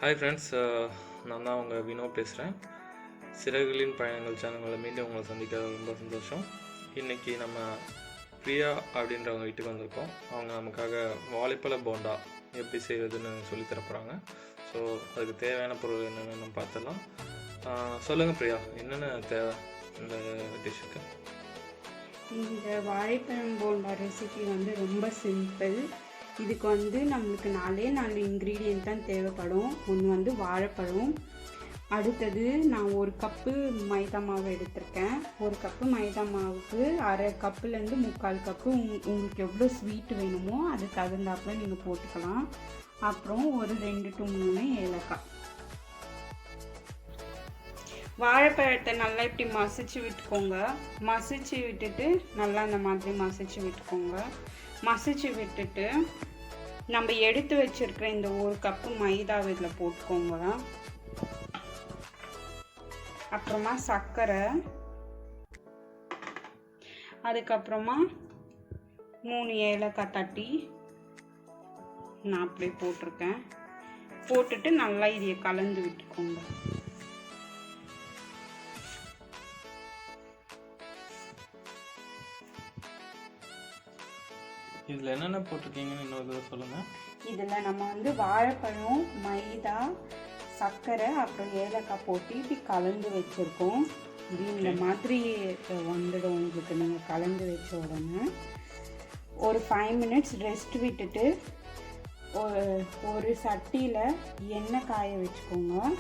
Hi friends, நான் தான் உங்கள் வினோ பேசுகிறேன். சிறகுகளின் பயணங்கள் சேனலில் மீண்டும் உங்களை சந்திக்க ரொம்ப சந்தோஷம். இன்றைக்கி நம்ம பிரியா அப்படின்றவங்க வீட்டுக்கு வந்திருக்கோம். அவங்க நமக்காக வாழைப்பழ போண்டா எப்படி செய்வதுன்னு சொல்லி தரப்போகிறாங்க. ஸோ அதுக்கு தேவையான பொருள் என்னென்னு நம்ம பார்த்துடலாம். சொல்லுங்கள் பிரியா, என்னென்ன தேவை இந்த டிஷ்ஷுக்கு? இந்த வாழைப்பழம் போண்டா ரெசிபி ரொம்ப சிம்பிள். இதுக்கு நம்மளுக்கு 4 இன்க்ரீடியன்ட் தான் தேவைப்படும். ஒன்று வாழைப்பழம், அடுத்தது நான் 1 கப்பு மைதா மாவு எடுத்திருக்கேன். 1 கப்பு மைதா மாவுக்கு அரை கப்புலேருந்து 3/4 கப்பு உங்களுக்கு எவ்வளோ ஸ்வீட் வேணுமோ அது தகுந்தாப்புல நீங்கள் போட்டுக்கலாம். அப்புறம் ஒரு 2 to 3 ஏலக்காய். வாழைப்பழத்தை நல்லா இப்படி மசிச்சு விட்டுக்கோங்க. மசிச்சு விட்டுட்டு நல்லா இந்த மாதிரி மசிச்சு விட்டுக்கோங்க. மசிச்சு விட்டுட்டு நம்ம எடுத்து வச்சிருக்கிற இந்த 1 கப்பு மைதாவை இதில் போட்டுக்கோங்க. அப்புறமா சர்க்கரை, அதுக்கப்புறமா 3 ஏலக்காய் தட்டி நான் அப்படியே போட்டிருக்கேன். போட்டுட்டு நல்லா இதையை கலந்து விட்டுக்கோங்க. இதில் என்னென்ன போட்டிருக்கீங்கன்னு இன்னொரு தடவை சொல்லுங்கள். இதில் நம்ம வாழைப்பழம், மைதா, சர்க்கரை, அப்புறம் ஏலக்காய் போட்டு இப்படி கலந்து வச்சுருக்கோம். இது இந்த மாதிரி வந்துடும் உங்களுக்கு. நீங்கள் கலந்து வச்ச உடனே ஒரு 5 minutes ரெஸ்ட் விட்டுட்டு ஒரு சட்டியில் எண்ணெய் காய வச்சுக்கோங்க.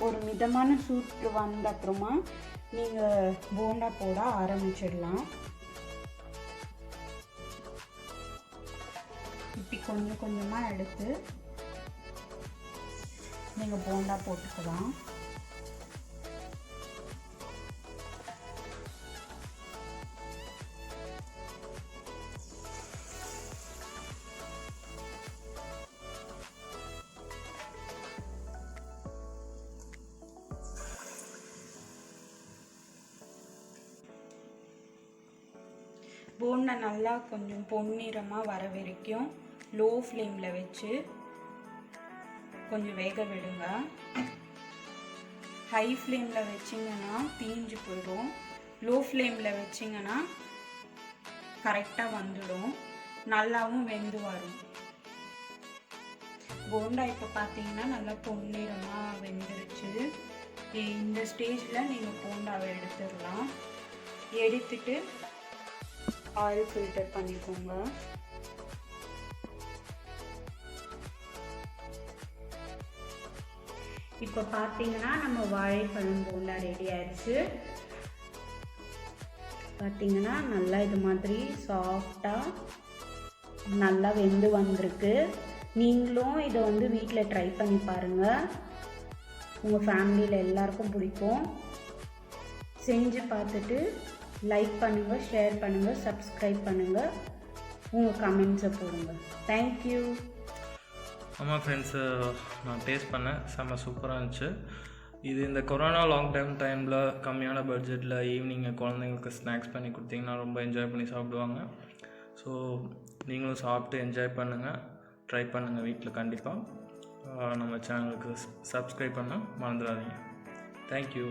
ஒரு மிதமான சூட்டு வந்த அப்புறமா நீங்கள் போண்டா போட ஆரம்பிச்சிடலாம். இப்படி கொஞ்சம் கொஞ்சமாக எடுத்து நீங்கள் போண்டா போட்டுக்கலாம். போண்டா நல்லா கொஞ்சம் பொன்னிறமாக வர வரைக்கும் லோ ஃப்ளேமில் வச்சு கொஞ்சம் வேக விடுங்க. ஹை ஃப்ளேமில் வச்சிங்கன்னா தீஞ்சு போயிடும். லோ ஃப்ளேமில் வச்சிங்கன்னா கரெக்டாக வந்துடும், நல்லாவும் வெந்து வரும். போண்டா இப்போ பார்த்தீங்கன்னா நல்லா பொன்னிறமாக வெந்துருச்சு. இந்த ஸ்டேஜில் நீங்கள் போண்டாவை எடுத்துடலாம். எடுத்துட்டு ஆயில் ஃபில்டர் பண்ணிக்கோங்க. இப்போ பார்த்தீங்கன்னா நம்ம வாழைப்பழம் போண்டா ரெடி ஆயிடுச்சு. பார்த்தீங்கன்னா நல்லா இது மாதிரி சாஃப்டாக நல்லா வெந்து வந்திருக்கு. நீங்களும் இதை வீட்டில் ட்ரை பண்ணி பாருங்கள். உங்கள் ஃபேமிலியில் எல்லாருக்கும் பிடிக்கும். செஞ்சு பார்த்துட்டு லைக் பண்ணுங்கள், ஷேர் பண்ணுங்கள், சப்ஸ்கிரைப் பண்ணுங்கள், உங்கள் கமெண்ட்ஸை போடுங்க. தேங்க்யூ. ஆமாம் ஃப்ரெண்ட்ஸு, நான் டேஸ்ட் பண்ணேன், செம்ம சூப்பராக இருந்துச்சு. இது இந்த கொரோனா டைமில் கம்மியான பட்ஜெட்டில் ஈவினிங் குழந்தைங்களுக்கு ஸ்நாக்ஸ் பண்ணி கொடுத்தீங்கன்னா ரொம்ப என்ஜாய் பண்ணி சாப்பிடுவாங்க. ஸோ நீங்களும் சாப்பிட்டு என்ஜாய் பண்ணுங்கள், ட்ரை பண்ணுங்கள் வீட்டில் கண்டிப்பாக. நம்ம சேனலுக்கு சப்ஸ்கிரைப் பண்ண மறந்துடாதீங்க. தேங்க்யூ.